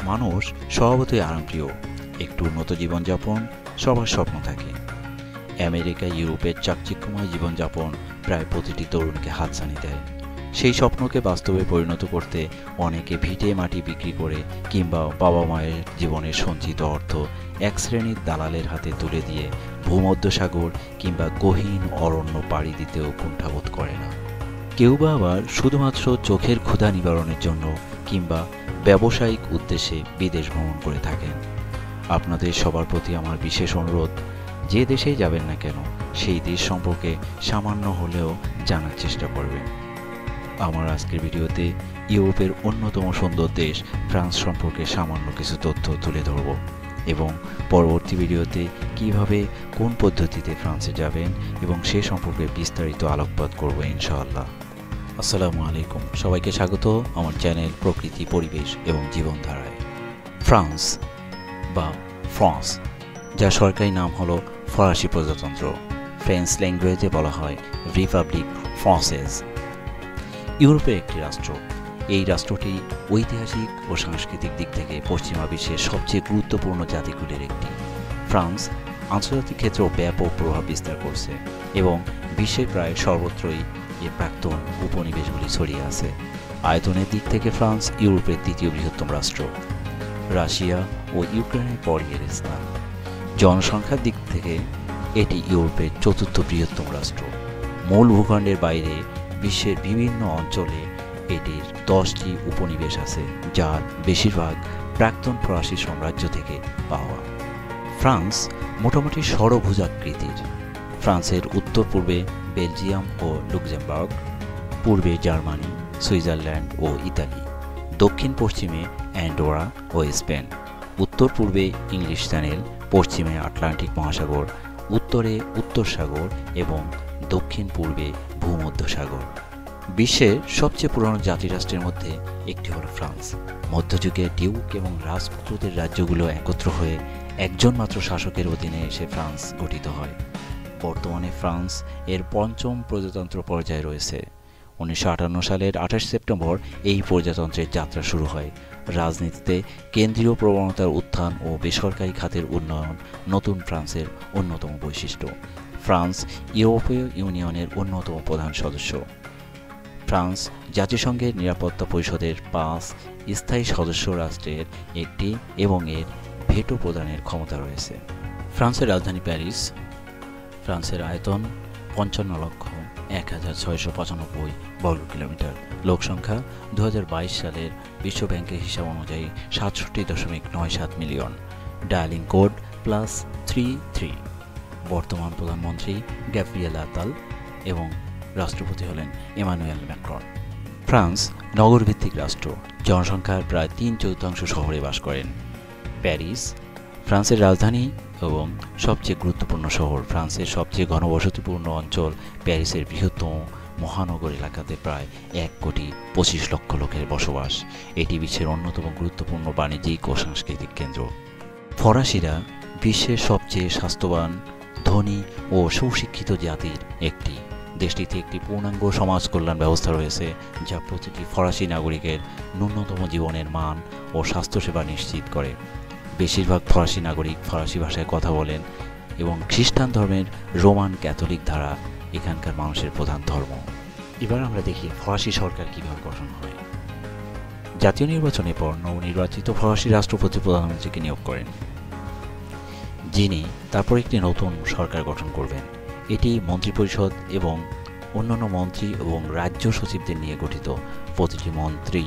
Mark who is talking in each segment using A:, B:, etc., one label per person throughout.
A: মানুষ স্বভাবতই আরামপ্রিয়। একটু উন্নত জীবনযাপন সবার স্বপ্ন থাকে। আমেরিকা ইউরোপের চাকচিক্যময় জীবনযাপন প্রায় প্রতিটি তরুণকে হাতছানি দেয়। সেই স্বপ্নকে বাস্তবে পরিণত করতে অনেকে ভিটে মাটি বিক্রি করে কিংবা বাবা মায়ের জীবনের সঞ্চিত অর্থ এক শ্রেণীর দালালের হাতে তুলে দিয়ে ভূমধ্যসাগর কিংবা গহীন অরণ্য পাড়ি দিতেও কুণ্ঠাবোধ করে না। কেউ বা আবার শুধুমাত্র চোখের ক্ষুধা নিবারণের জন্য কিংবা ব্যবসায়িক উদ্দেশ্যে বিদেশ ভ্রমণ করে থাকেন। আপনাদের সবার প্রতি আমার বিশেষ অনুরোধ, যে দেশেই যাবেন না কেন সেই দেশ সম্পর্কে সামান্য হলেও জানার চেষ্টা করবেন। আমার আজকের ভিডিওতে ইউরোপের অন্যতম সুন্দর দেশ ফ্রান্স সম্পর্কে সামান্য কিছু তথ্য তুলে ধরব এবং পরবর্তী ভিডিওতে কিভাবে কোন পদ্ধতিতে ফ্রান্সে যাবেন এবং সে সম্পর্কে বিস্তারিত আলোকপাত করব ইনশাআল্লাহ। আসসালামু আলাইকুম, সবাইকে স্বাগত আমার চ্যানেল প্রকৃতি, পরিবেশ এবং জীবনধারায়। ফ্রান্স বা ফ্রান্স, যার সরকারি নাম হলো ফরাসি প্রজাতন্ত্র, ফ্রেঞ্চ ল্যাঙ্গুয়েজে বলা হয় রিপাবলিক ফ্রান্সেজ, ইউরোপের একটি রাষ্ট্র। এই রাষ্ট্রটি ঐতিহাসিক ও সাংস্কৃতিক দিক থেকে পশ্চিমা বিশ্বের সবচেয়ে গুরুত্বপূর্ণ জাতিগুলির একটি। ফ্রান্স আন্তর্জাতিক ক্ষেত্রেও ব্যাপক প্রভাব বিস্তার করছে এবং বিশ্বের প্রায় সর্বত্রই এর প্রাক্তন উপনিবেশগুলি ছড়িয়ে আছে। আয়তনের দিক থেকে ফ্রান্স ইউরোপের তৃতীয় বৃহত্তম রাষ্ট্র, রাশিয়া ও ইউক্রেনের পরই এর স্থান। জনসংখ্যার দিক থেকে এটি ইউরোপের চতুর্থ বৃহত্তম রাষ্ট্র। মূল ভূখণ্ডের বাইরে বিশ্বের বিভিন্ন অঞ্চলে এটির 10টি উপনিবেশ আছে, যার বেশিরভাগ প্রাক্তন ফরাসি সাম্রাজ্য থেকে পাওয়া। ফ্রান্স মোটামুটি ষড়ভুজাকৃতির। ফ্রান্সের উত্তর পূর্বে বেলজিয়াম ও লুক্সেমবার্গ, পূর্বে জার্মানি, সুইজারল্যান্ড ও ইতালি, দক্ষিণ পশ্চিমে অ্যান্ডোরা ও স্পেন, উত্তর পূর্বে ইংলিশ চ্যানেল, পশ্চিমে আটলান্টিক মহাসাগর, উত্তরে উত্তর সাগর এবং দক্ষিণ পূর্বে ভূমধ্যসাগর। বিশ্বের সবচেয়ে পুরনো জাতিরাষ্ট্রের মধ্যে একটি হল ফ্রান্স। মধ্যযুগে ডিউক এবং রাজপুত্রদের রাজ্যগুলো একত্র হয়ে একজন মাত্র শাসকের অধীনে এসে ফ্রান্স গঠিত হয়। বর্তমানে ফ্রান্স এর পঞ্চম প্রজাতন্ত্র পর্যায়ে রয়েছে। 1958 সালের 28 সেপ্টেম্বর এই প্রজাতন্ত্রের যাত্রা শুরু হয়। রাজনীতিতে কেন্দ্রীয় প্রবণতার উত্থান ও বেসরকারি খাতের উন্নয়ন নতুন ফ্রান্সের অন্যতম বৈশিষ্ট্য। ফ্রান্স ইউরোপীয় ইউনিয়নের অন্যতম প্রধান সদস্য। ফ্রান্স জাতিসংঘের নিরাপত্তা পরিষদের 5 স্থায়ী সদস্য রাষ্ট্রের একটি এবং এর ভেটো প্রদানের ক্ষমতা রয়েছে। ফ্রান্সের রাজধানী প্যারিস। ফ্রান্সের আয়তন 55,01,695 বর্গ কিলোমিটার। লোকসংখ্যা 2022 সালের বিশ্ব ব্যাংকের হিসাব অনুযায়ী 67.97 মিলিয়ন। Dialling code +33। বর্তমান প্রধানমন্ত্রী গ্যাব্রিয়েল আতাল এবং রাষ্ট্রপতি হলেন এমানুয়েল ম্যাক্রন। ফ্রান্স নগরভিত্তিক রাষ্ট্র, জনসংখ্যার প্রায় 3/4 শহরে বাস করেন। প্যারিস ফ্রান্সের রাজধানী এবং সবচেয়ে গুরুত্বপূর্ণ শহর। ফ্রান্সের সবচেয়ে ঘনবসতিপূর্ণ অঞ্চল প্যারিসের বৃহত্তম মহানগর এলাকাতে প্রায় 1,25,00,000 লোকের বসবাস। এটি বিশ্বের অন্যতম গুরুত্বপূর্ণ বাণিজ্যিক ও সাংস্কৃতিক কেন্দ্র। ফরাসিরা বিশ্বের সবচেয়ে স্বাস্থ্যবান, ধনী ও সুশিক্ষিত জাতির একটি। দেশটিতে একটি পূর্ণাঙ্গ সমাজ কল্যাণ ব্যবস্থা রয়েছে, যা প্রতিটি ফরাসি নাগরিকের ন্যূনতম জীবনের মান ও স্বাস্থ্যসেবা নিশ্চিত করে। বেশিরভাগ ফরাসি নাগরিক ফরাসি ভাষায় কথা বলেন এবং খ্রিস্টান ধর্মের রোমান ক্যাথলিক ধারা এখানকার মানুষের প্রধান ধর্ম। এবার আমরা দেখি ফরাসি সরকার কিভাবে গঠন হয়। জাতীয় নির্বাচনের পর নবনির্বাচিত ফরাসি রাষ্ট্রপতি প্রধানমন্ত্রীকে নিয়োগ করেন, যিনি তারপর একটি নতুন সরকার গঠন করবেন। এটি মন্ত্রিপরিষদ এবং অন্যান্য মন্ত্রী এবং রাজ্য সচিবদের নিয়ে গঠিত। প্রতিটি মন্ত্রী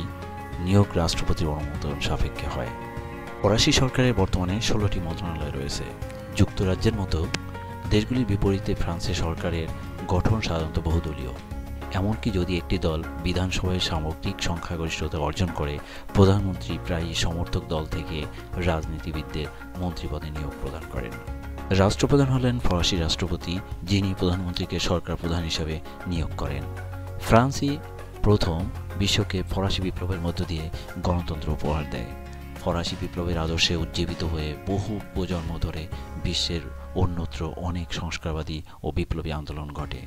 A: নিয়োগ রাষ্ট্রপতির অনুমোদন সাপেক্ষে হয়। ফরাসি সরকারের বর্তমানে 16টি মন্ত্রণালয় রয়েছে। যুক্তরাজ্যের মতো দেশগুলির বিপরীতে ফ্রান্সের সরকারের গঠন সাধারণত বহুদলীয়। এমনকি যদি একটি দল বিধানসভায় সামগ্রিক সংখ্যাগরিষ্ঠতা অর্জন করে, প্রধানমন্ত্রী প্রায়ই সমর্থক দল থেকে রাজনীতিবিদদের মন্ত্রীপদে নিয়োগ প্রদান করেন। রাষ্ট্রপ্রধান হলেন ফরাসি রাষ্ট্রপতি, যিনি প্রধানমন্ত্রীকে সরকার প্রধান হিসাবে নিয়োগ করেন। ফ্রান্সই প্রথম বিশ্বকে ফরাসি বিপ্লবের মধ্য দিয়ে গণতন্ত্র উপহার দেয়। ফরাসি বিপ্লবের আদর্শে উজ্জীবিত হয়ে বহু প্রজন্ম ধরে বিশ্বের অন্যত্র অনেক সংস্কারবাদী ও বিপ্লবী আন্দোলন ঘটে।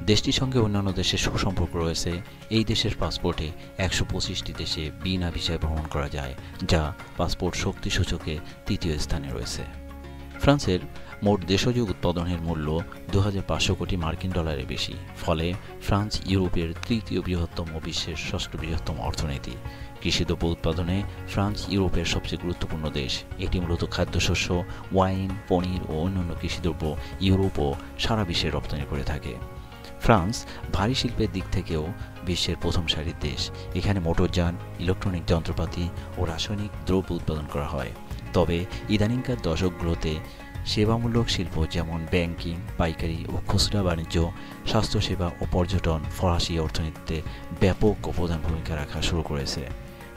A: দেশটির সঙ্গে অন্যান্য দেশের সুসম্পর্ক রয়েছে। এই দেশের পাসপোর্টে ১২৫টি দেশে বিনা ভিসায় ভ্রমণ করা যায়, যা পাসপোর্ট শক্তি সূচকে ৩য় স্থানে রয়েছে। ফ্রান্সের মোট দেশজ উৎপাদনের মূল্য ২৫০০ কোটি মার্কিন ডলারের বেশি। ফলে ফ্রান্স ইউরোপের তৃতীয় বৃহত্তম ও বিশ্বের ষষ্ঠ বৃহত্তম অর্থনীতি। কৃষিদ্রব্য উৎপাদনে ফ্রান্স ইউরোপের সবচেয়ে গুরুত্বপূর্ণ দেশ। এটি মূলত খাদ্যশস্য, ওয়াইন, পনির ও অন্যান্য কৃষিদ্রব্য ইউরোপ ও সারা বিশ্বে রপ্তানি করে থাকে। ফ্রান্স ভারী শিল্পের দিক থেকেও বিশ্বের প্রথম সারির দেশ। এখানে মোটরযান, ইলেকট্রনিক যন্ত্রপাতি ও রাসায়নিক দ্রব্য উৎপাদন করা হয়। তবে ইদানিংকার দশকগুলোতে সেবামূলক শিল্প যেমন ব্যাংকিং, পাইকারি ও খুচরা বাণিজ্য, স্বাস্থ্যসেবা ও পর্যটন ফরাসি অর্থনীতিতে ব্যাপক ও প্রধান ভূমিকা রাখা শুরু করেছে।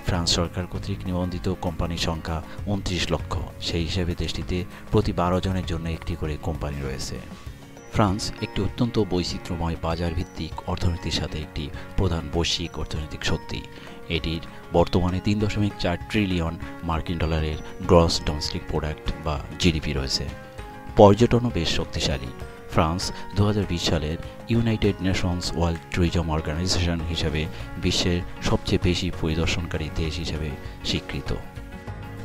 A: ফ্রান্স সরকার কর্তৃক নিবন্ধিত কোম্পানির সংখ্যা ২৯ লক্ষ। সেই হিসাবে দেশটিতে প্রতি ১২ জনের জন্য একটি করে কোম্পানি রয়েছে। ফ্রান্স একটি অত্যন্ত বৈচিত্র্যময় বাজার ভিত্তিক অর্থনীতির সাথে একটি প্রধান বৈশ্বিক অর্থনৈতিক শক্তি। এটির বর্তমানে ৩.৪ ট্রিলিয়ন মার্কিন ডলারের গ্রস ডোমেস্টিক প্রোডাক্ট বা জিডিপি রয়েছে। পর্যটনও বেশ শক্তিশালী। ফ্রান্স ২০২০ সালের United Nations World Tourism Organization হিসাবে বিশ্বের সবচেয়ে বেশি পরিদর্শনকারী দেশ হিসেবে স্বীকৃত।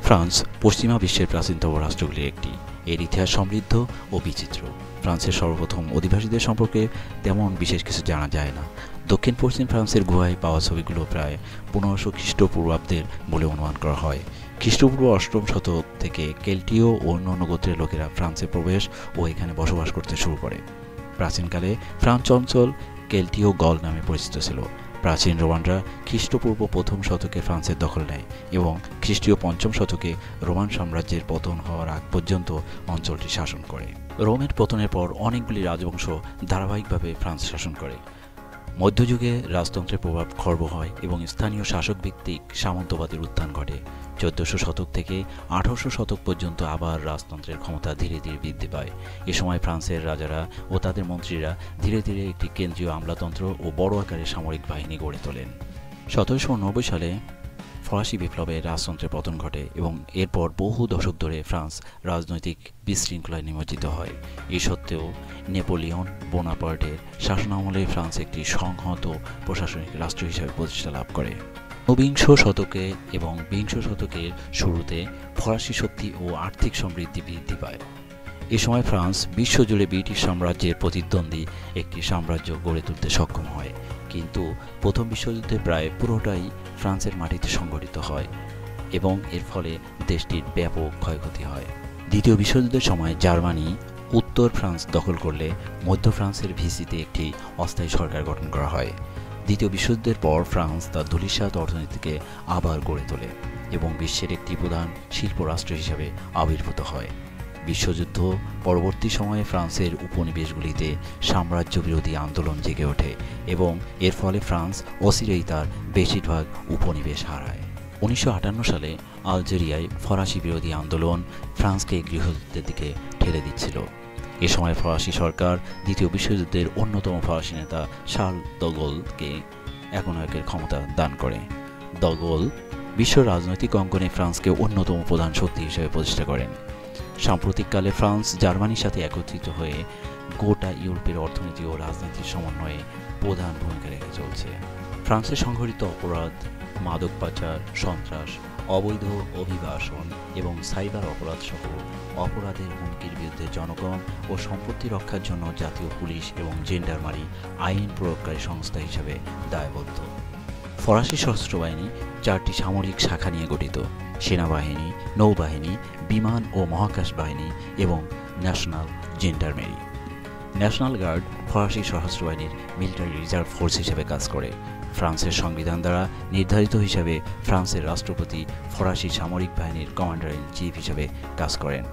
A: ফ্রান্স পশ্চিমা বিশ্বের প্রাচীনতম রাষ্ট্রগুলির একটি। এর ইতিহাস সমৃদ্ধ ও বিচিত্র। ফ্রান্সের সর্বপ্রথম অধিবাসীদের সম্পর্কে তেমন বিশেষ কিছু জানা যায় না। দক্ষিণ পশ্চিম ফ্রান্সের গুহায় পাওয়া ছবিগুলো প্রায় ১৫০০ খ্রিস্টপূর্বাব্দের বলে অনুমান করা হয়। খ্রিস্টপূর্ব ৮ম শতক থেকে কেল্টীয় ও অন্যান্য গোত্রের লোকেরা ফ্রান্সে প্রবেশ ও এখানে বসবাস করতে শুরু করে। প্রাচীনকালে ফ্রান্স অঞ্চল কেল্টীয় গল নামে পরিচিত ছিল। প্রাচীন রোমানরা খ্রিস্টপূর্ব ১ম শতকে ফ্রান্সের দখল নেয় এবং খ্রিস্টীয় ৫ম শতকে রোমান সাম্রাজ্যের পতন হওয়ার আগ পর্যন্ত অঞ্চলটি শাসন করে। রোমের পতনের পর অনেকগুলি রাজবংশ ধারাবাহিকভাবে ফ্রান্স শাসন করে। মধ্যযুগে রাজতন্ত্রের প্রভাব খর্ব হয় এবং স্থানীয় শাসক ভিত্তিক সামন্তবাদের উত্থান ঘটে। ১৪০০ শতক থেকে ১৮০০ শতক পর্যন্ত আবার রাজতন্ত্রের ক্ষমতা ধীরে ধীরে বৃদ্ধি পায়। এ সময় ফ্রান্সের রাজারা ও তাদের মন্ত্রীরা ধীরে ধীরে একটি কেন্দ্রীয় আমলাতন্ত্র ও বড় আকারের সামরিক বাহিনী গড়ে তোলেন। ১৭৯০ সালে ফরাসি বিপ্লবে রাজতন্ত্রের পতন ঘটে এবং এরপর বহু দশক ধরে ফ্রান্স রাজনৈতিক বিশৃঙ্খলায় নিমজ্জিত হয়। এই সত্ত্বেও নেপোলিয়ন বোনাপার্টের শাসনামলে ফ্রান্স একটি সংহত প্রশাসনিক রাষ্ট্র হিসেবে প্রতিষ্ঠা লাভ করে। ঊনবিংশ শতকে এবং বিংশ শতকের শুরুতে ফরাসি শক্তি ও আর্থিক সমৃদ্ধি বৃদ্ধি পায়। এ সময় ফ্রান্স বিশ্বজুড়ে ব্রিটিশ সাম্রাজ্যের প্রতিদ্বন্দ্বী একটি সাম্রাজ্য গড়ে তুলতে সক্ষম হয়। কিন্তু প্রথম বিশ্বযুদ্ধে প্রায় পুরোটাই ফ্রান্সের মাটিতে সংঘটিত হয় এবং এর ফলে দেশটির ব্যাপক ক্ষয়ক্ষতি হয়। দ্বিতীয় বিশ্বযুদ্ধের সময় জার্মানি উত্তর ফ্রান্স দখল করলে মধ্য ফ্রান্সের ভিসিতে একটি অস্থায়ী সরকার গঠন করা হয়। দ্বিতীয় বিশ্বযুদ্ধের পর ফ্রান্স তার ধূলিসাৎ অর্থনীতিকে আবার গড়ে তোলে এবং বিশ্বের একটি প্রধান শিল্প রাষ্ট্র হিসাবে আবির্ভূত হয়। বিশ্বযুদ্ধ পরবর্তী সময়ে ফ্রান্সের উপনিবেশগুলিতে সাম্রাজ্য বিরোধী আন্দোলন জেগে ওঠে এবং এর ফলে ফ্রান্স অচিরেই তার বেশিরভাগ উপনিবেশ হারায়। ১৯৫৮ সালে আলজেরিয়ায় ফরাসি বিরোধী আন্দোলন ফ্রান্সকে গৃহযুদ্ধের দিকে ঠেলে দিচ্ছিল। এ সময় ফরাসি সরকার দ্বিতীয় বিশ্বযুদ্ধের অন্যতম ফরাসি নেতা শার্ল দ্য গোলকে একনায়কের ক্ষমতা দান করে। দ্য গোল বিশ্ব রাজনৈতিক অঙ্গনে ফ্রান্সকে অন্যতম প্রধান শক্তি হিসেবে প্রতিষ্ঠা করেন। সাম্প্রতিককালে ফ্রান্স জার্মানির সাথে একত্রিত হয়ে গোটা ইউরোপের অর্থনীতি ও রাজনীতির সমন্বয়ে প্রধান ভূমিকা রেখে চলছে। ফ্রান্সের সংঘটিত অপরাধ, মাদক পাচার, সন্ত্রাস, অবৈধ অভিবাসন এবং সাইবার অপরাধ সহ অপরাধের হুমকির বিরুদ্ধে জনগণ ও সম্পত্তি রক্ষার জন্য জাতীয় পুলিশ এবং জেন্ডারমারি আইন প্রয়োগকারী সংস্থা হিসেবে দায়বদ্ধ। ফরাসি সশস্ত্র বাহিনী 4টি সামরিক শাখা নিয়ে গঠিত: সেনাবাহিনী, নৌবাহিনী, বিমান ও মহাকাশ বাহিনী এবং ন্যাশনাল জেন্ডারমেরি। ন্যাশনাল গার্ড ফরাসি সশস্ত্র বাহিনীর মিলিটারি রিজার্ভ ফোর্স হিসেবে কাজ করে। ফ্রান্সের সংবিধান দ্বারা নির্ধারিত হিসাবে ফ্রান্সের রাষ্ট্রপতি ফরাসি সামরিক বাহিনীর কমান্ডার ইন চিফ হিসেবে কাজ করেন।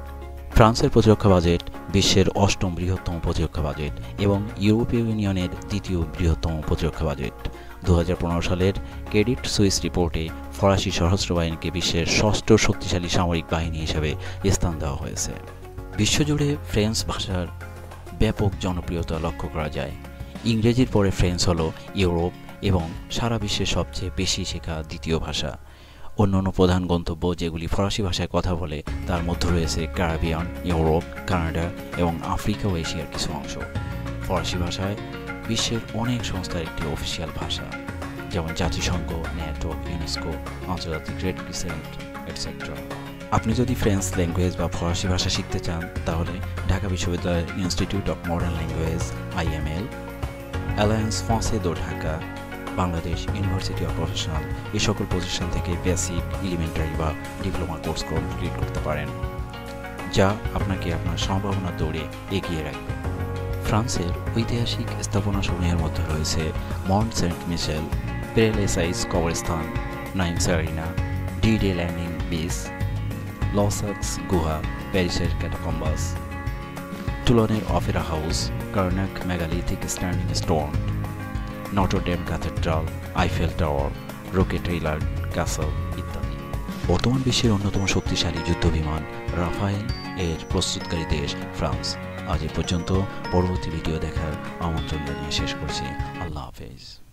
A: ফ্রান্সের প্রতিরক্ষা বাজেট বিশ্বের 8ম বৃহত্তম প্রতিরক্ষা বাজেট এবং ইউরোপীয় ইউনিয়নের 3য় বৃহত্তম প্রতিরক্ষা বাজেট। 2015 সালের ক্রেডিট সুইস রিপোর্টে ফরাসি সশস্ত্র বাহিনীকে বিশ্বের 6ষ্ঠ শক্তিশালী সামরিক বাহিনী হিসেবে স্থান দেওয়া হয়েছে। বিশ্বজুড়ে ফ্রেঞ্চ ভাষার ব্যাপক জনপ্রিয়তা লক্ষ্য করা যায়। ইংরেজির পরে ফ্রেঞ্চ হল ইউরোপ এবং সারা বিশ্বের সবচেয়ে বেশি শেখা দ্বিতীয় ভাষা। অন্যান্য প্রধান গন্তব্য যেগুলি ফরাসি ভাষায় কথা বলে তার মধ্যে রয়েছে ক্যারিবিয়ান, ইউরোপ, কানাডা এবং আফ্রিকা ও এশিয়ার কিছু অংশ। ফরাসি ভাষায় বিশ্বের অনেক সংস্থার একটি অফিসিয়াল ভাষা, যেমন জাতিসংঘ, ন্যাটো, ইউনেস্কো, আন্তর্জাতিক রেড ক্রিসেন্ট, এটসেট্রা। আপনি যদি ফ্রেঞ্চ ল্যাঙ্গুয়েজ বা ফরাসি ভাষা শিখতে চান, তাহলে ঢাকা বিশ্ববিদ্যালয়ের institute of modern language IML, alliance ফ্রান্সে দো Dhaka, Bangladesh university of professional এই সকল প্রতিষ্ঠান থেকে বেসিক, এলিমেন্টারি বা ডিপ্লোমা কোর্স কমপ্লিট করতে পারেন, যা আপনাকে আপনার সম্ভাবনা দৌড়ে এগিয়ে রাখবে। ফ্রান্সের ঐতিহাসিক স্থাপনাসমূহের মধ্যে রয়েছে মন্ট সেন্ট মিশেল, পেরেলেসাইস কবরস্থান, Nimes arena, D-Day landing beach, Lascaux গুহা, প্যারিসের ক্যাটাকম্বাস, টুলনের opera house, Carnac megalithic standing stone, Notre Dame cathedral, Eiffel tower, Roquetaillade castle ইত্যাদি। বর্তমান বিশ্বের অন্যতম শক্তিশালী যুদ্ধবিমান রাফায়েল এর প্রস্তুতকারী দেশ ফ্রান্স। আজ এ পর্যন্ত। পরবর্তী ভিডিও দেখার আমন্ত্রণ জানিয়ে শেষ করছি। আল্লাহ হাফেজ।